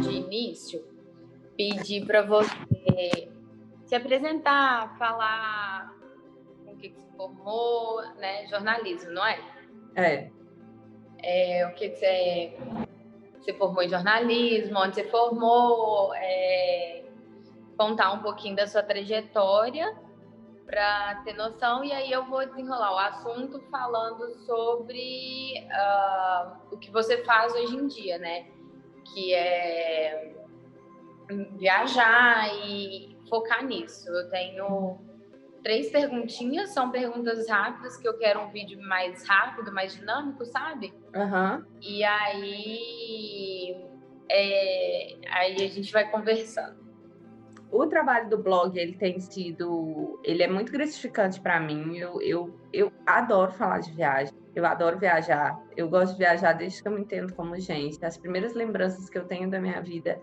De início, pedir para você se apresentar, falar com o que você formou, né? Jornalismo, não é? O que você formou em jornalismo, onde você formou, contar um pouquinho da sua trajetória para ter noção, e aí eu vou desenrolar o assunto falando sobre o que você faz hoje em dia, né? Que é viajar e focar nisso. Eu tenho 3 perguntinhas, são perguntas rápidas, que eu quero um vídeo mais rápido, mais dinâmico, sabe? E aí a gente vai conversando. O trabalho do blog, ele é muito gratificante para mim. Eu adoro falar de viagem, eu adoro viajar, eu gosto de viajar desde que eu me entendo como gente. As primeiras lembranças que eu tenho da minha vida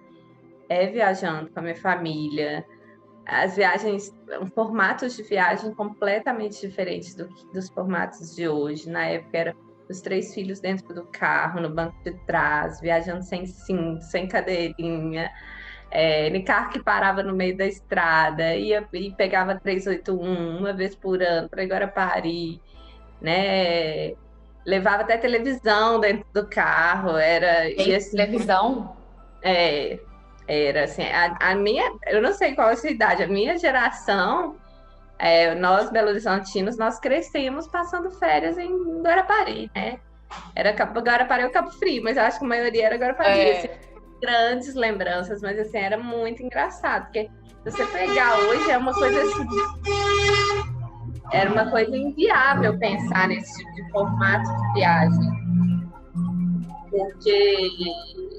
é viajando com a minha família. As viagens, formatos de viagem completamente diferentes dos formatos de hoje. Na época era os 3 filhos dentro do carro, no banco de trás, viajando sem cinto, sem cadeirinha. No carro que parava no meio da estrada, ia e pegava 381 uma vez por ano para Guarapari, né? Levava até televisão dentro do carro, e assim, televisão? Era assim, a minha, eu não sei qual é a sua idade, a minha geração, nós belo-horizontinos, nós crescemos passando férias em Guarapari, né? Era Guarapari ou Cabo Frio, mas eu acho que a maioria era Guarapari. Assim, grandes lembranças, mas assim, era muito engraçado, porque se você pegar hoje, é uma coisa assim, era uma coisa inviável pensar nesse tipo de formato de viagem,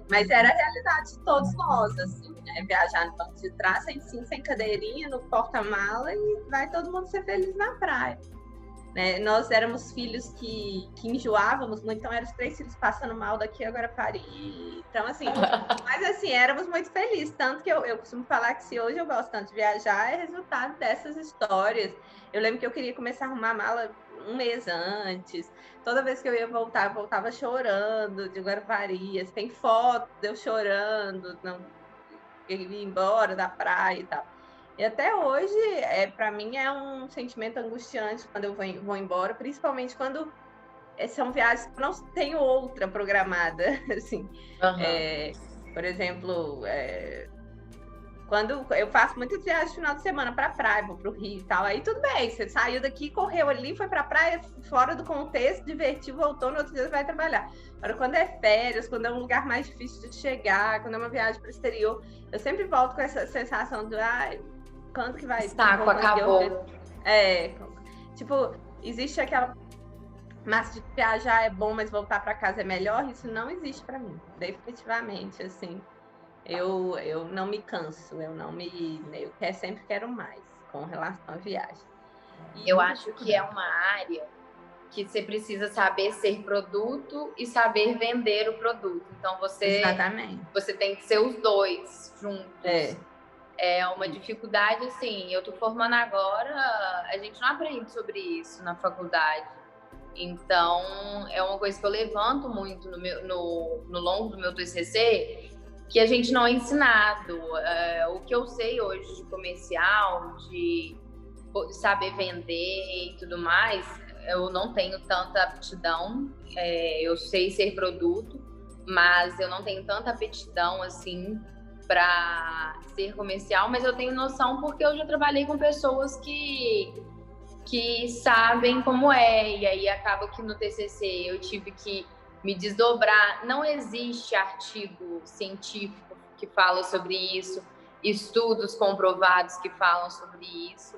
mas era a realidade de todos nós, assim, né? Viajar no banco de trás, sem cadeirinha, no porta-mala, e vai todo mundo ser feliz na praia. Né? Nós éramos filhos que enjoávamos muito, então eram os 3 filhos passando mal daqui a Guarapari. Então, assim, mas assim, éramos muito felizes. Tanto que eu costumo falar que se hoje eu gosto tanto de viajar, é resultado dessas histórias. Eu lembro que eu queria começar a arrumar a mala um mês antes. Toda vez que eu ia voltar, eu voltava chorando de Guarapari. Tem foto de eu chorando, eu ia embora da praia e tal. E até hoje, para mim, é um sentimento angustiante quando eu vou embora, principalmente quando são viagens que eu não tenho outra programada. Assim. Por exemplo, quando eu faço muitas viagens no final de semana para a praia, vou para o Rio e tal, aí tudo bem, você saiu daqui, correu ali, foi para a praia, fora do contexto, divertiu, voltou, no outro dia você vai trabalhar. Agora, quando é férias, quando é um lugar mais difícil de chegar, quando é uma viagem para o exterior, eu sempre volto com essa sensação de quando que vai... Saco, acabou. Tipo, existe aquela massa de viajar é bom, mas voltar para casa é melhor. Isso não existe para mim, definitivamente, assim. Eu não me canso, eu sempre quero mais com relação à viagem. Eu acho que é uma área que você precisa saber ser produto e saber vender o produto. Então, Exatamente. Você tem que ser os 2 juntos. É uma dificuldade, assim, eu tô formando agora, a gente não aprende sobre isso na faculdade. Então, é uma coisa que eu levanto muito no longo do meu TCC, que a gente não é ensinado. O que eu sei hoje de comercial, de saber vender e tudo mais, eu não tenho tanta aptidão. Eu sei ser produto, mas eu não tenho tanta aptidão, assim, para ser comercial, mas eu tenho noção porque eu já trabalhei com pessoas que sabem como é, e aí acaba que no TCC eu tive que me desdobrar. Não existe artigo científico que fala sobre isso, estudos comprovados que falam sobre isso,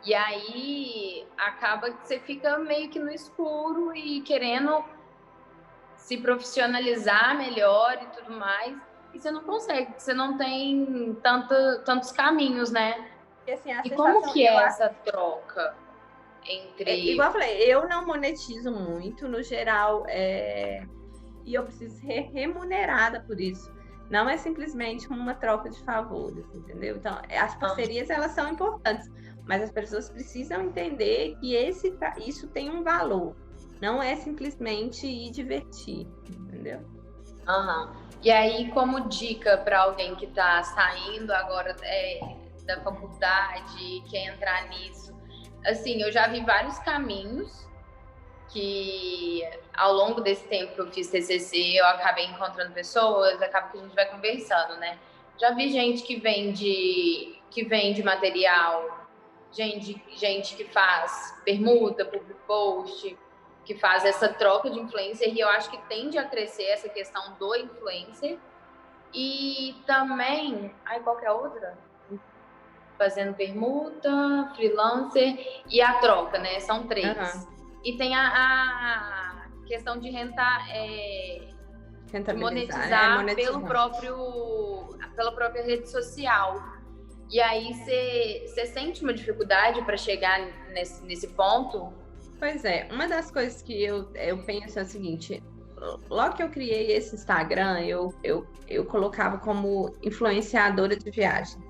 e aí acaba que você fica meio que no escuro e querendo se profissionalizar melhor e tudo mais, e você não consegue, você não tem tantos caminhos, né? E como que é essa troca entre... Igual eu falei, eu não monetizo muito, no geral, e eu preciso ser remunerada por isso. Não é simplesmente uma troca de favores, entendeu? Então, as parcerias, elas são importantes, mas as pessoas precisam entender que isso tem um valor. Não é simplesmente ir divertir, entendeu? E aí, como dica para alguém que está saindo agora da faculdade, quer entrar nisso, assim, eu já vi vários caminhos que ao longo desse tempo que eu fiz TCC, eu acabei encontrando pessoas, acaba que a gente vai conversando, né? Já vi gente que vende material, gente que faz permuta, public post, que faz essa troca de influencer, e eu acho que tende a crescer essa questão do influencer. E também, qual que é a outra? Fazendo permuta, freelancer e a troca, né? São 3. E tem a questão de de monetizar pela própria rede social. E aí você sente uma dificuldade para chegar nesse ponto? Pois é, uma das coisas que eu penso é o seguinte: logo que eu criei esse Instagram, eu colocava como influenciadora de viagem.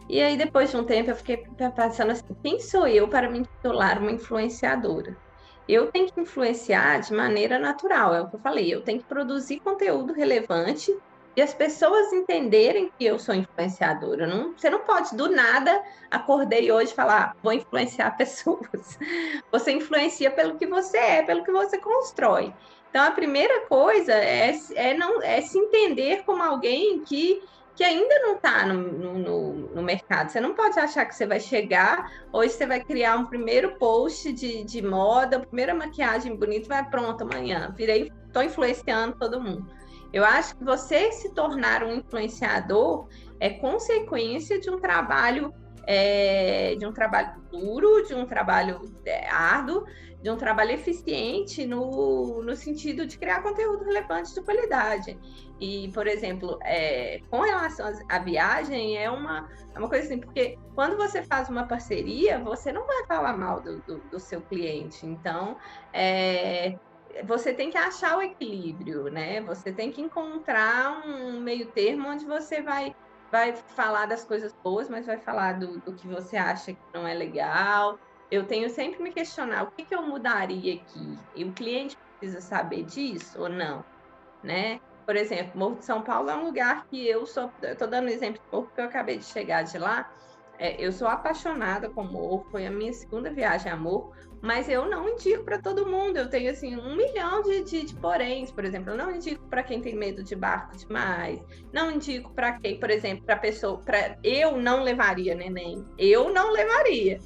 E aí, depois de um tempo, eu fiquei pensando assim, quem sou eu para me titular uma influenciadora? Eu tenho que influenciar de maneira natural, é o que eu falei, eu tenho que produzir conteúdo relevante e as pessoas entenderem que eu sou influenciadora. Você não pode, do nada, acordei hoje e falar, vou influenciar pessoas. Você influencia pelo que você é, pelo que você constrói. Então, a primeira coisa é se entender como alguém que ainda não está no mercado. Você não pode achar que você vai chegar, hoje você vai criar um primeiro post de moda, a primeira maquiagem bonita, vai pronto amanhã. Estou influenciando todo mundo. Eu acho que você se tornar um influenciador é consequência de um trabalho duro, de um trabalho árduo, de um trabalho eficiente no sentido de criar conteúdo relevante de qualidade. E, por exemplo, com relação à viagem, é uma coisa assim, porque quando você faz uma parceria, você não vai falar mal do seu cliente. Então, você tem que achar o equilíbrio, né? Você tem que encontrar um meio termo onde você vai falar das coisas boas, mas vai falar do que você acha que não é legal. Eu tenho sempre me questionar o que eu mudaria aqui. E o cliente precisa saber disso ou não, né? Por exemplo, Morro de São Paulo é um lugar que eu estou dando exemplo de Morro porque eu acabei de chegar de lá. Eu sou apaixonada com Morro, foi a minha segunda viagem a Morro, mas eu não indico para todo mundo. Eu tenho assim 1 milhão de poréns, por exemplo. Eu não indico para quem tem medo de barco demais. Não indico para quem, por exemplo, eu não levaria neném. Eu não levaria.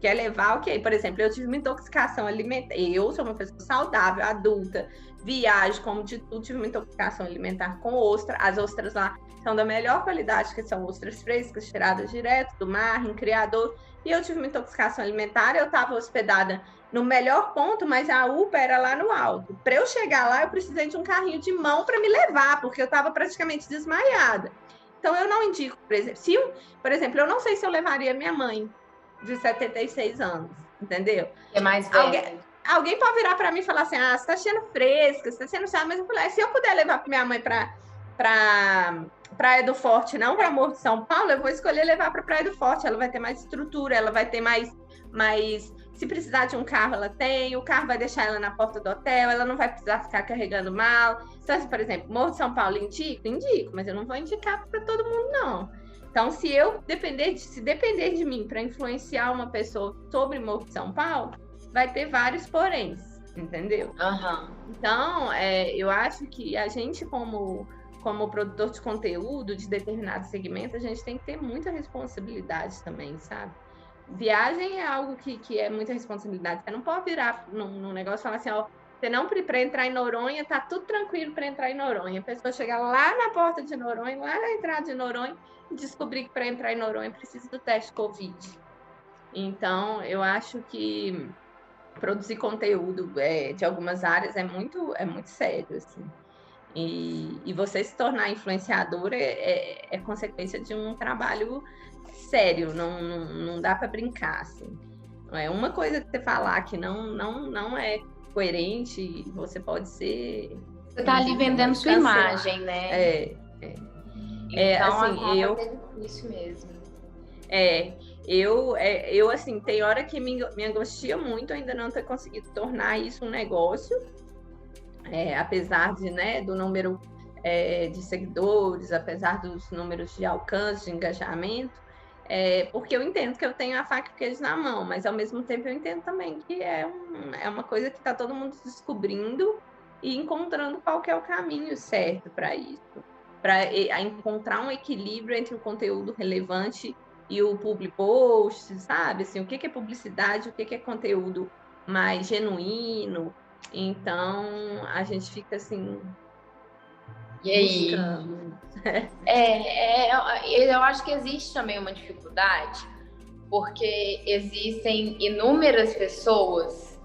Quer levar, ok. Por exemplo, eu tive uma intoxicação alimentar. Eu sou uma pessoa saudável, adulta, viajo, como de tudo, tive uma intoxicação alimentar com ostra. As ostras lá são da melhor qualidade, que são ostras frescas, tiradas direto do mar, em criador. E eu tive uma intoxicação alimentar, eu estava hospedada no melhor ponto, mas a UPA era lá no alto. Para eu chegar lá, eu precisei de um carrinho de mão para me levar, porque eu estava praticamente desmaiada. Então, eu não indico, por exemplo, eu não sei se eu levaria minha mãe de 76 anos, entendeu? É mais velha. Alguém pode virar para mim e falar assim, você está sendo fresca, você está sendo chata, mas eu falei, se eu puder levar minha mãe para Praia do Forte, não para Morro de São Paulo, eu vou escolher levar para Praia do Forte, ela vai ter mais estrutura, ela vai ter mais... Se precisar de um carro, ela tem, o carro vai deixar ela na porta do hotel, ela não vai precisar ficar carregando mal. Então, por exemplo, Morro de São Paulo indico, mas eu não vou indicar para todo mundo, não. Então, se depender de mim para influenciar uma pessoa sobre Morro de São Paulo, vai ter vários poréns, entendeu? Então, eu acho que a gente, como produtor de conteúdo de determinado segmento, a gente tem que ter muita responsabilidade também, sabe? Viagem é algo que é muita responsabilidade. Você não pode virar num negócio e falar assim, você não, para entrar em Noronha, tá tudo tranquilo para entrar em Noronha. A pessoa chegar lá na porta de Noronha, lá na entrada de Noronha, e descobrir que para entrar em Noronha precisa do teste Covid. Então, eu acho que produzir conteúdo de algumas áreas é muito sério, assim. E você se tornar influenciadora é consequência de um trabalho sério, não dá para brincar, assim. É uma coisa que você falar que não é coerente, você pode ser... Você está ali vendendo sua imagem, né? Então, assim, é difícil mesmo. Eu assim, tem hora que me angustia muito ainda não ter conseguido tornar isso um negócio, apesar de, né, do número de seguidores, apesar dos números de alcance, de engajamento, porque eu entendo que eu tenho a faca e o queijo na mão, mas ao mesmo tempo eu entendo também que é uma coisa que está todo mundo descobrindo e encontrando qual que é o caminho certo para isso, para encontrar um equilíbrio entre o conteúdo relevante e o public post, sabe? Assim, o que é publicidade, o que é conteúdo mais genuíno. Então, a gente fica assim... E aí? Eu acho que existe também uma dificuldade, porque existem inúmeras pessoas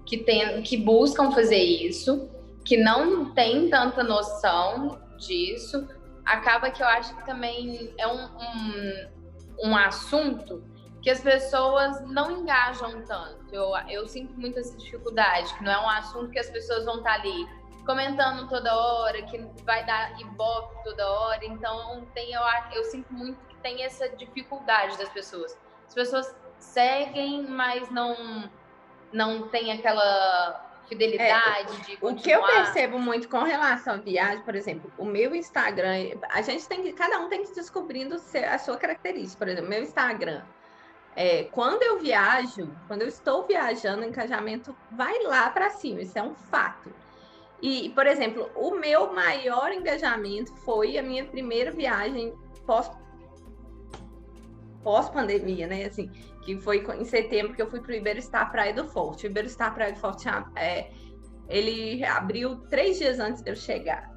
que buscam fazer isso, que não têm tanta noção disso. Acaba que eu acho que também é um assunto que as pessoas não engajam tanto. Eu sinto muito essa dificuldade, que não é um assunto que as pessoas vão estar ali comentando toda hora, que vai dar ibope toda hora. Então, eu sinto muito que tem essa dificuldade das pessoas. As pessoas seguem, mas não tem aquela fidelidade de continuar. O que eu percebo muito com relação à viagem, por exemplo, o meu Instagram, cada um tem que ir descobrindo a sua característica. Por exemplo, meu Instagram, quando eu estou viajando, o engajamento vai lá para cima, isso é um fato. E, por exemplo, o meu maior engajamento foi a minha primeira viagem pós-pandemia, né? Assim, que foi em setembro que eu fui para o Iberostar Praia do Forte. O Iberostar Praia do Forte, ele abriu 3 dias antes de eu chegar.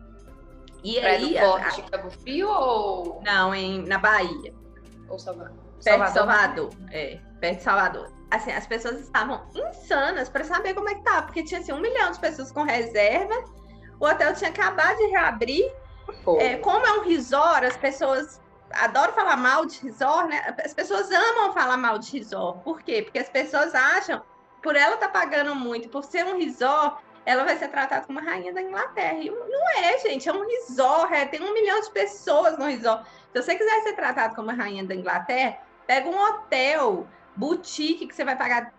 E Praia do Forte, Cabo Frio ou... Não, na Bahia. Ou Salvador? Perto de Salvador. Perto de Salvador. Assim, as pessoas estavam insanas para saber como é que tava, porque tinha assim, 1 milhão de pessoas com reserva, o hotel tinha acabado de reabrir. Como é um resort, as pessoas adoram falar mal de resort, né? As pessoas amam falar mal de resort. Por quê? Porque as pessoas acham, por ela estar pagando muito, por ser um resort, ela vai ser tratada como uma rainha da Inglaterra. E não é, gente, é um resort, tem 1 milhão de pessoas no resort. Se você quiser ser tratado como uma rainha da Inglaterra, pega um hotel boutique que você vai pagar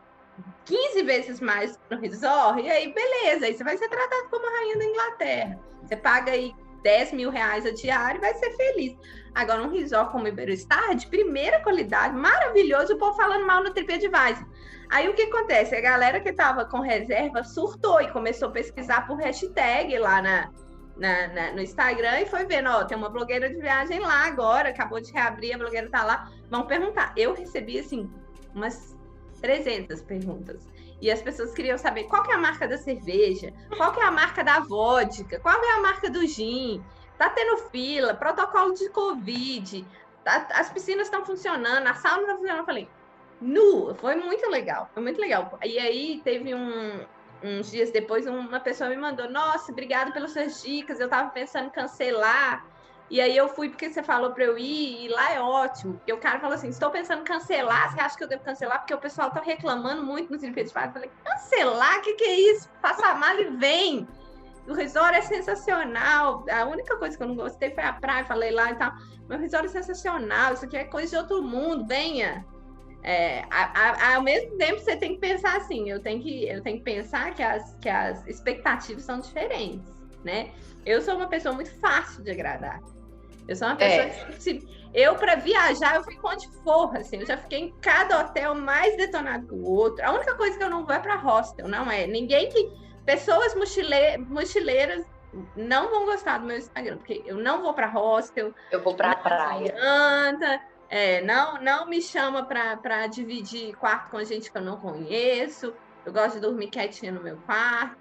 15 vezes mais no resort, e aí beleza, aí você vai ser tratado como a rainha da Inglaterra. Você paga aí 10 mil reais a diária e vai ser feliz. Agora, um resort como o Iberostar, de primeira qualidade, maravilhoso, o povo falando mal no TripAdvisor. Aí o que acontece? A galera que estava com reserva surtou e começou a pesquisar por hashtag lá no Instagram e foi vendo, tem uma blogueira de viagem lá agora, acabou de reabrir, a blogueira tá lá, vão perguntar. Eu recebi, assim, umas 300 perguntas. E as pessoas queriam saber qual que é a marca da cerveja, qual que é a marca da vodka, qual é a marca do gin, tá tendo fila, protocolo de Covid, as piscinas estão funcionando, a sauna está funcionando. Eu falei, foi muito legal, foi muito legal. E aí teve uns dias depois, uma pessoa me mandou, nossa, obrigada pelas suas dicas, eu tava pensando em cancelar. E aí eu fui porque você falou para eu ir, e lá é ótimo. Porque o cara falou assim, estou pensando em cancelar, você acha que eu devo cancelar? Porque o pessoal tá reclamando muito nos TripAdvisor. Eu falei, cancelar? O que é isso? Faça a mala e vem. O resort é sensacional. A única coisa que eu não gostei foi a praia, falei lá e tal. Meu resort é sensacional, isso aqui é coisa de outro mundo, venha. Ao mesmo tempo, você tem que pensar assim, eu tenho que pensar que as expectativas são diferentes, né? Eu sou uma pessoa muito fácil de agradar. Eu sou uma pessoa que, eu para viajar, eu fico onde for, assim, eu já fiquei em cada hotel mais detonado que o outro. A única coisa que eu não vou é para hostel, não é? Pessoas mochileiras não vão gostar do meu Instagram, porque eu não vou para hostel. Eu vou para a praia. Não me chama para dividir quarto com gente que eu não conheço. Eu gosto de dormir quietinha no meu quarto.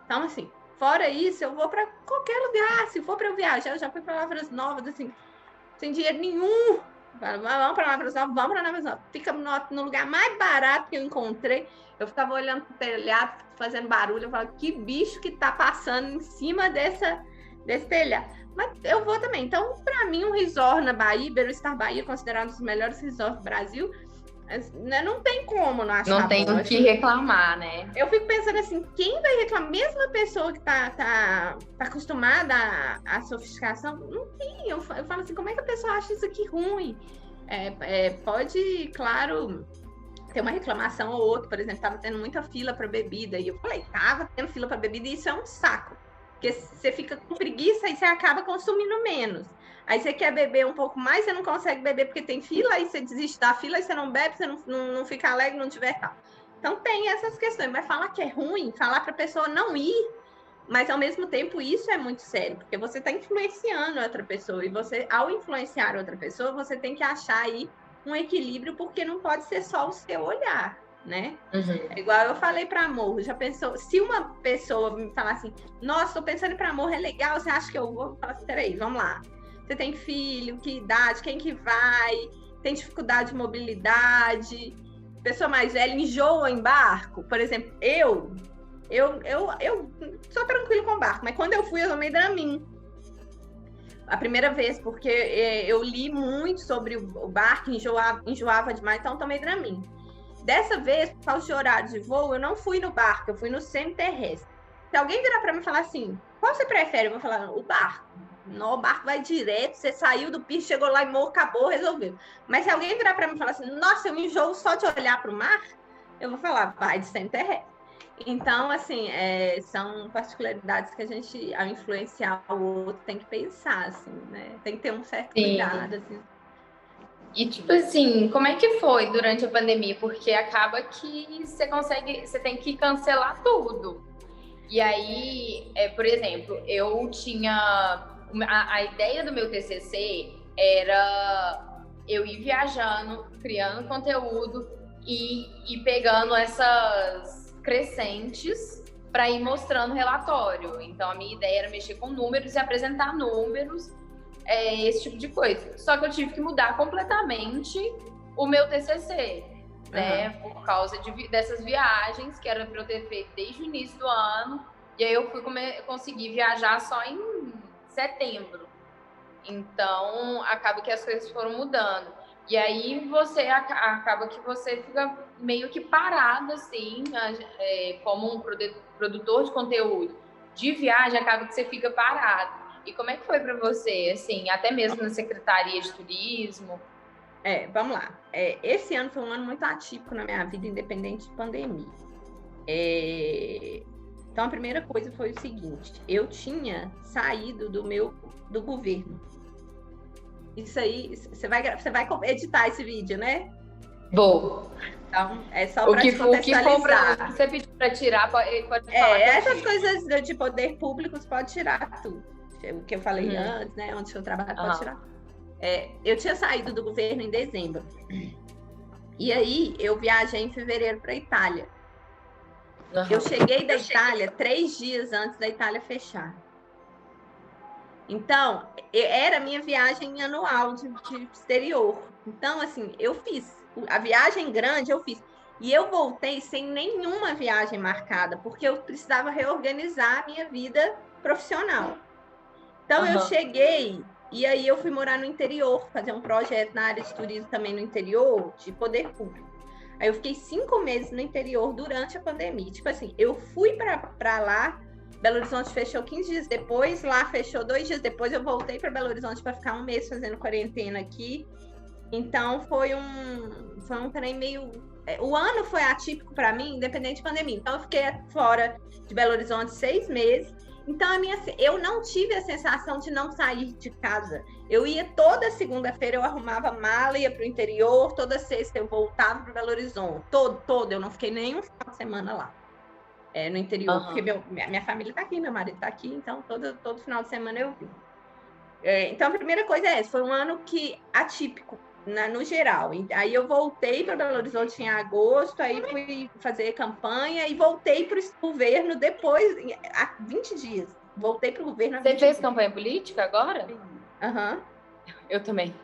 Então, assim, fora isso, eu vou para qualquer lugar. Se for para eu viajar, eu já fui para Lavras Novas, assim, sem dinheiro nenhum. Vamos para Lavras Novas. Fica no lugar mais barato que eu encontrei. Eu ficava olhando pro telhado, fazendo barulho. Eu falava, que bicho que tá passando em cima desse telhado. Mas eu vou também. Então, para mim, um resort na Bahia, Iberostar Bahia, considerado um dos melhores resorts do Brasil, não tem como não achar. Não tem o que reclamar, né? Eu fico pensando assim, quem vai reclamar? Mesmo a pessoa que tá acostumada à sofisticação, não tem. Eu falo assim, como é que a pessoa acha isso aqui ruim? Pode, claro, ter uma reclamação ou outra. Por exemplo, estava tendo muita fila para bebida. E eu falei, estava tendo fila para bebida e isso é um saco. Porque você fica com preguiça e você acaba consumindo menos. Aí você quer beber um pouco mais, você não consegue beber porque tem fila, aí você desiste da fila, aí você não bebe, você não fica alegre, não tiver tal. Então tem essas questões. Mas falar que é ruim, falar para a pessoa não ir, mas ao mesmo tempo isso é muito sério, porque você está influenciando outra pessoa, e você, ao influenciar outra pessoa, você tem que achar aí um equilíbrio, porque não pode ser só o seu olhar, né? É igual eu falei para Amor, já pensou, se uma pessoa me falar assim, nossa, estou pensando em ir para Amor, é legal, você acha que eu vou? Falar assim, peraí, vamos lá. Você tem filho, que idade, quem que vai, tem dificuldade de mobilidade, pessoa mais velha enjoa em barco, por exemplo, eu sou tranquilo com barco, mas quando eu fui, eu tomei Dramin. A primeira vez, porque eu li muito sobre o barco, enjoava demais, então eu tomei Dramin. Dessa vez, por causa de horário de voo, eu não fui no barco, eu fui no semi-terrestre. Se alguém virar para mim e falar assim, qual você prefere? Eu vou falar, o barco. Não, o barco vai direto, você saiu do piso, chegou lá e morreu, acabou, resolveu. Mas se alguém virar para mim e falar assim, nossa, eu me enjoo só de olhar para o mar, eu vou falar, vai de semi-terrestre. Então, assim, são particularidades que a gente, ao influenciar o outro, tem que pensar, assim, né? Tem que ter um certo cuidado, assim. E, tipo assim, como é que foi durante a pandemia? Porque acaba que você tem que cancelar tudo. E aí, por exemplo, eu tinha... A ideia do meu TCC era eu ir viajando, criando conteúdo e pegando essas crescentes para ir mostrando relatório. Então, a minha ideia era mexer com números e apresentar números, esse tipo de coisa. Só que eu tive que mudar completamente o meu TCC, né? Por causa dessas viagens que era para eu ter feito desde o início do ano. E aí eu consegui viajar só em setembro. Então, acaba que as coisas foram mudando. E aí acaba que você fica meio que parado, assim, como um produtor de conteúdo de viagem, acaba que você fica parado. E como é que foi para você, assim, até mesmo na Secretaria de Turismo? Vamos lá. Esse ano foi um ano muito atípico na minha vida, independente de pandemia. Então, a primeira coisa foi o seguinte, eu tinha saído do governo. Isso aí, você vai editar esse vídeo, né? Vou. Então, é só para te contextualizar. O que você pediu para tirar, pode falar. Essas coisas de poder público, você pode tirar tudo. O que eu falei antes, né? Onde eu trabalho, pode tirar. Eu tinha saído do governo em dezembro. E aí, eu viajei em fevereiro para a Itália. Eu cheguei da Itália 3 dias antes da Itália fechar. Então, era a minha viagem anual de exterior. Então, assim, eu fiz. A viagem grande eu fiz. E eu voltei sem nenhuma viagem marcada, porque eu precisava reorganizar a minha vida profissional. Então, eu cheguei e aí eu fui morar no interior, fazer um projeto na área de turismo também no interior, de poder público. Aí eu fiquei 5 meses no interior durante a pandemia. Tipo assim, eu fui para lá, Belo Horizonte fechou 15 dias depois, lá fechou 2 dias depois, eu voltei para Belo Horizonte para ficar 1 mês fazendo quarentena aqui. Então foi um trem meio... O ano foi atípico para mim, independente de pandemia. Então eu fiquei fora de Belo Horizonte 6 meses. Então eu não tive a sensação de não sair de casa. Eu ia toda segunda-feira, eu arrumava mala, ia para o interior, toda sexta eu voltava para Belo Horizonte. Todo, eu não fiquei nem um final de semana lá. No interior, porque minha família está aqui, meu marido está aqui, então todo final de semana eu vim. Então, a primeira coisa é essa, foi um ano atípico, no geral. Aí eu voltei para Belo Horizonte em agosto, aí fui fazer campanha e voltei para o governo depois, há 20 dias. Voltei para o governo há 20 dias. Você fez campanha política agora? Eu também.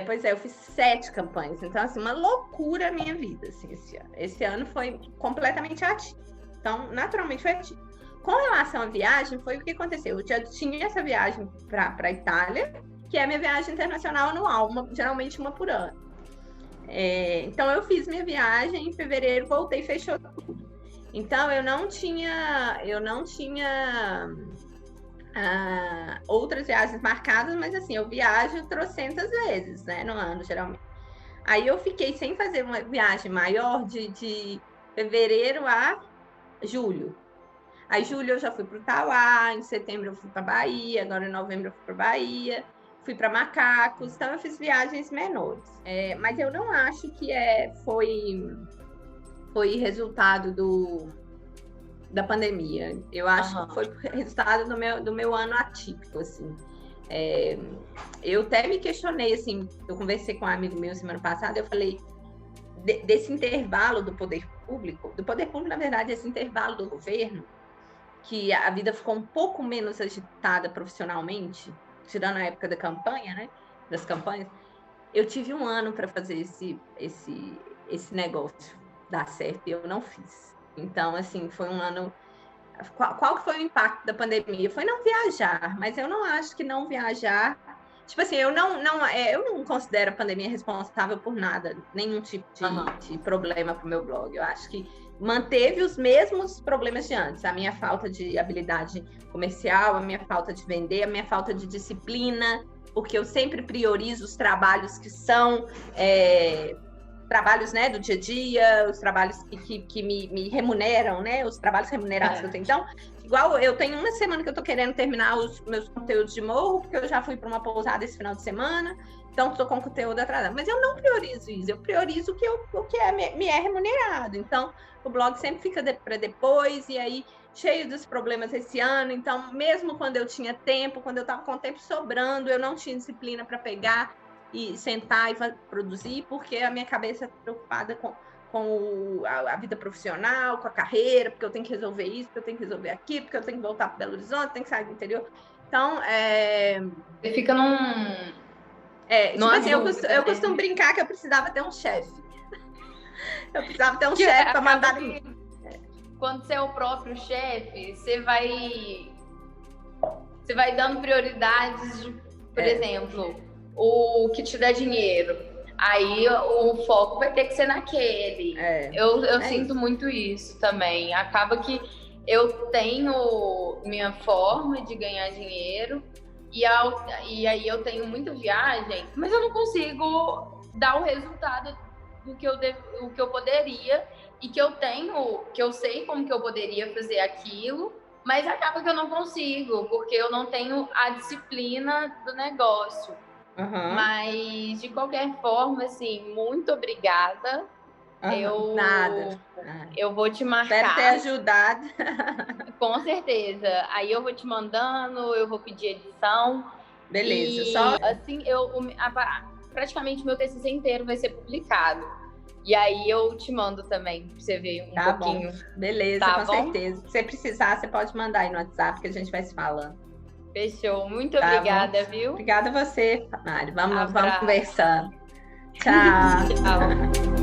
Pois é, eu fiz 7 campanhas, então, assim, uma loucura a minha vida, assim, esse ano foi completamente atípico. Então, naturalmente, foi atípico. Com relação à viagem, foi o que aconteceu. Eu já tinha essa viagem para a Itália, que é a minha viagem internacional anual, geralmente uma por ano. Então, eu fiz minha viagem em fevereiro, voltei e fechou tudo. Então, eu não tinha outras viagens marcadas, mas assim, eu viajo trocentas vezes, né, no ano, geralmente. Aí eu fiquei sem fazer uma viagem maior de fevereiro a julho. Aí, julho eu já fui para o Tauá, em setembro eu fui para Bahia, agora em novembro eu fui para Bahia, fui para Macacos, então eu fiz viagens menores. Mas eu não acho que foi resultado da pandemia. Eu acho que foi resultado do meu ano atípico, assim. Eu até me questionei, assim, eu conversei com um amigo meu semana passada, eu falei desse intervalo do poder público, na verdade, esse intervalo do governo, que a vida ficou um pouco menos agitada profissionalmente, tirando a época da campanha, né? Das campanhas, eu tive um ano para fazer esse negócio dar certo e eu não fiz. Então, assim, foi um ano. Qual que foi o impacto da pandemia? Foi não viajar, mas eu não acho que não viajar. Tipo assim, eu não considero a pandemia responsável por nada, nenhum tipo de problema para o meu blog. Eu acho que manteve os mesmos problemas de antes. A minha falta de habilidade comercial, a minha falta de vender, a minha falta de disciplina, porque eu sempre priorizo os trabalhos que são trabalhos, né, do dia a dia, os trabalhos que me remuneram, né, os trabalhos remunerados que eu tenho. Então, igual eu tenho uma semana que eu tô querendo terminar os meus conteúdos de morro, porque eu já fui para uma pousada esse final de semana, então estou com conteúdo atrasado. Mas eu não priorizo isso, eu priorizo o que me é remunerado. Então, o blog sempre fica para depois, e aí, cheio dos problemas esse ano. Então, mesmo quando eu tinha tempo, quando eu estava com o tempo sobrando, eu não tinha disciplina para pegar e sentar e produzir, porque a minha cabeça está preocupada com a vida profissional, com a carreira, porque eu tenho que resolver isso, porque eu tenho que resolver aquilo, porque eu tenho que voltar para Belo Horizonte, tenho que sair do interior. Então, Você fica num... tipo assim, eu costumo brincar que eu precisava ter um chefe. Eu precisava ter um chefe para mandar... Quando você é o próprio chefe, você vai dando prioridades, por exemplo, o que te dá dinheiro. Aí o foco vai ter que ser naquele. Eu sinto muito isso também. Acaba que eu tenho minha forma de ganhar dinheiro e aí eu tenho muita viagem, mas eu não consigo dar o resultado do que eu poderia e que eu sei como que eu poderia fazer aquilo, mas acaba que eu não consigo, porque eu não tenho a disciplina do negócio. Mas, de qualquer forma, assim, muito obrigada. Nada. Eu vou te marcar. Espero ter ajudado. Com certeza. Aí eu vou te mandando, eu vou pedir edição. Beleza. E, assim, praticamente meu TCC inteiro vai ser publicado. E aí eu te mando também, pra você ver um pouquinho. Bom. Beleza, tá com certeza. Se você precisar, você pode mandar aí no WhatsApp que a gente vai se falando. Fechou. Muito obrigada, viu? Obrigada a você, Mari. Vamos conversando. Tchau. Tchau.